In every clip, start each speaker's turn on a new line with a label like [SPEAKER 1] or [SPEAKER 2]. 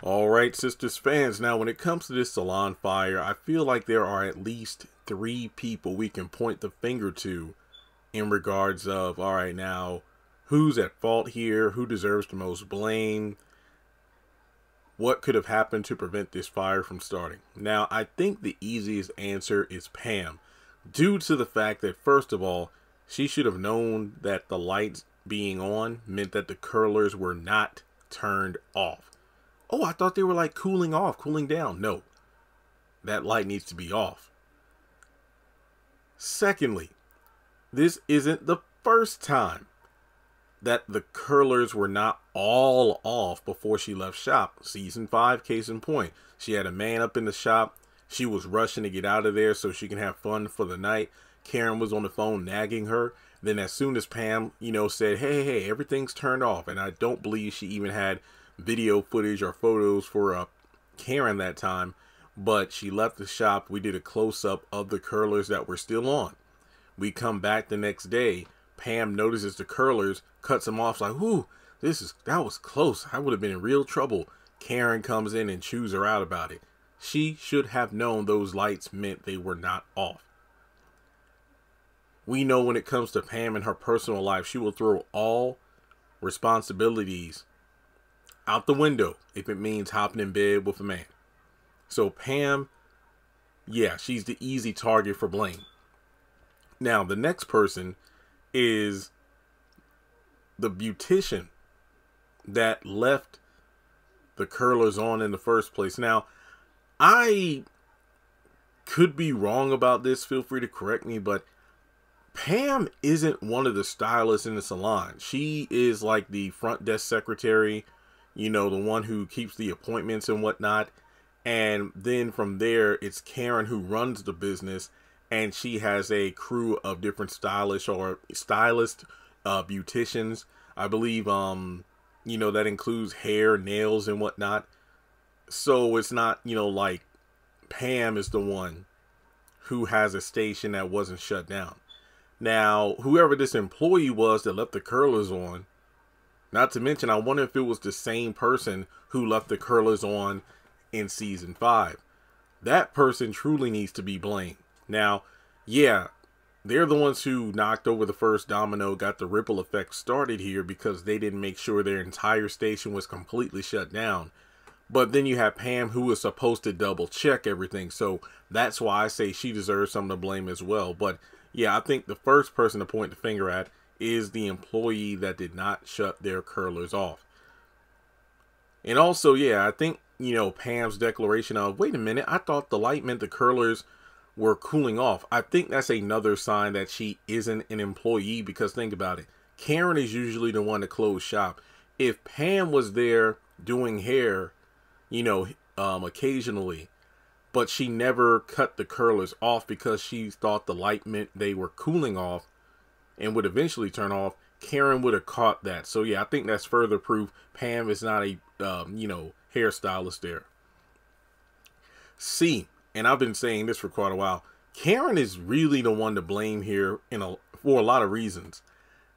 [SPEAKER 1] All right, Sisters fans. Now, when it comes to this salon fire, I feel like there are at least 3 people we can point the finger to in regards of, all right, now, who's at fault here? Who deserves the most blame? What could have happened to prevent this fire from starting? Now, I think the easiest answer is Pam, due to the fact that, first of all, she should have known that the lights being on meant that the curlers were not turned off. Oh, I thought they were like cooling off, cooling down. No, that light needs to be off. Secondly, this isn't the first time that the curlers were not all off before she left shop. Season 5, case in point. She had a man up in the shop. She was rushing to get out of there so she can have fun for the night. Karen was on the phone nagging her. Then as soon as Pam, said, hey, everything's turned off. And I don't believe she even had video footage or photos for Karen that time. But she left the shop. We did a close-up of the curlers that were still on. We come back the next day. Pam notices the curlers, cuts them off, like, whoo, that was close. I would have been in real trouble. Karen comes in and chews her out about it. She should have known those lights meant they were not off. We know when it comes to Pam and her personal life, she will throw all responsibilities out the window if it means hopping in bed with a man. So Pam, yeah, she's the easy target for blame. Now, the next person is the beautician that left the curlers on in the first place. Now, I could be wrong about this. Feel free to correct me, but Pam isn't one of the stylists in the salon. She is like the front desk secretary, the one who keeps the appointments and whatnot. And then from there, it's Karen who runs the business, and she has a crew of different stylist beauticians. I believe, that includes hair, nails, and whatnot. So it's not, like Pam is the one who has a station that wasn't shut down. Now, whoever this employee was that left the curlers on, not to mention, I wonder if it was the same person who left the curlers on in season 5. That person truly needs to be blamed. Now, yeah, they're the ones who knocked over the first domino, got the ripple effect started here because they didn't make sure their entire station was completely shut down. But then you have Pam, who was supposed to double check everything. So that's why I say she deserves some of the blame as well. But yeah, I think the first person to point the finger at is the employee that did not shut their curlers off. And also, yeah, I think, Pam's declaration of, wait a minute, I thought the light meant the curlers were cooling off. I think that's another sign that she isn't an employee, because think about it. Karen is usually the one to close shop. If Pam was there doing hair, occasionally, but she never cut the curlers off because she thought the light meant they were cooling off and would eventually turn off, Karen would have caught that. So yeah, I think that's further proof Pam is not a, hairstylist there. C, and I've been saying this for quite a while, Karen is really the one to blame here for a lot of reasons.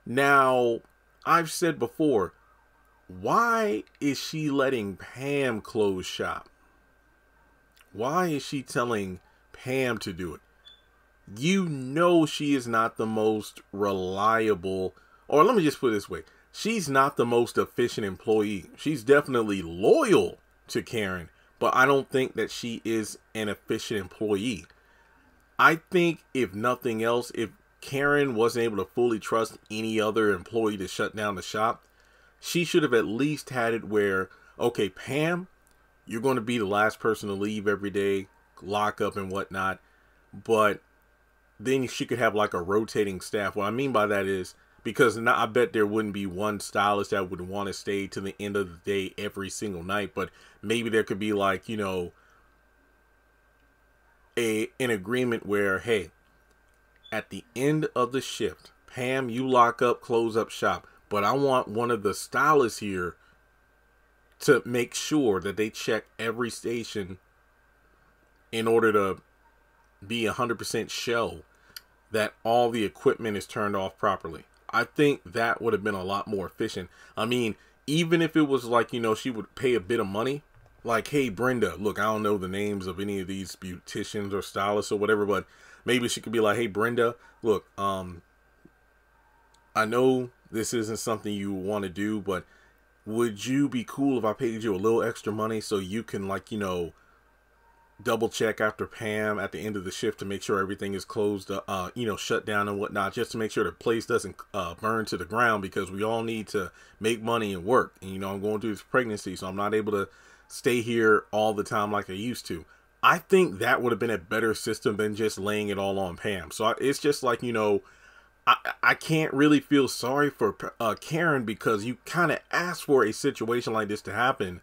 [SPEAKER 1] Now, I've said before, why is she letting Pam close shop? Why is she telling Pam to do it? She is not the most reliable, or let me just put it this way. She's not the most efficient employee. She's definitely loyal to Karen, but I don't think that she is an efficient employee. I think if nothing else, if Karen wasn't able to fully trust any other employee to shut down the shop, she should have at least had it where, okay, Pam, you're going to be the last person to leave every day, lock up and whatnot, but then she could have like a rotating staff. What I mean by that is, because I bet there wouldn't be one stylist that would want to stay to the end of the day every single night, but maybe there could be like, an agreement where, hey, at the end of the shift, Pam, you lock up, close up shop, but I want one of the stylists here to make sure that they check every station in order to be 100% show that all the equipment is turned off properly. I think that would have been a lot more efficient. I mean, even if it was like, she would pay a bit of money, like, hey, Brenda, look, I don't know the names of any of these beauticians or stylists or whatever, but maybe she could be like, hey, Brenda, look, I know this isn't something you want to do, but would you be cool if I paid you a little extra money so you can, like, you know, double check after Pam at the end of the shift to make sure everything is closed, you know, shut down and whatnot, just to make sure the place doesn't burn to the ground, because we all need to make money and work. And, you know, I'm going through this pregnancy, so I'm not able to stay here all the time like I used to. I think that would have been a better system than just laying it all on Pam. So it's just like, you know, I can't really feel sorry for Karen, because you kind of asked for a situation like this to happen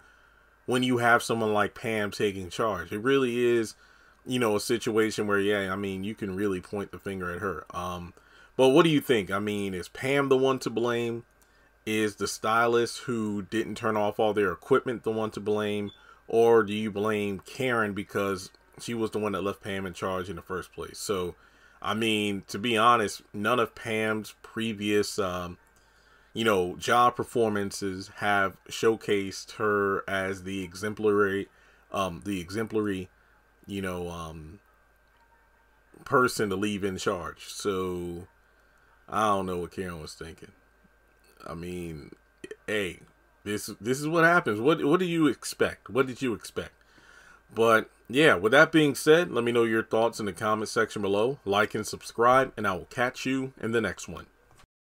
[SPEAKER 1] when you have someone like Pam taking charge. It really is, you know, a situation where, yeah, I mean, you can really point the finger at her. But what do you think? I mean, is Pam the one to blame? Is the stylist who didn't turn off all their equipment the one to blame? Or do you blame Karen because she was the one that left Pam in charge in the first place? So, I mean, to be honest, none of Pam's previous, you know, job performances have showcased her as the exemplary, you know, person to leave in charge. So I don't know what Karen was thinking. I mean, hey, this is what happens. What do you expect? What did you expect? But yeah, with that being said, let me know your thoughts in the comment section below. Like and subscribe, and I will catch you in the next one.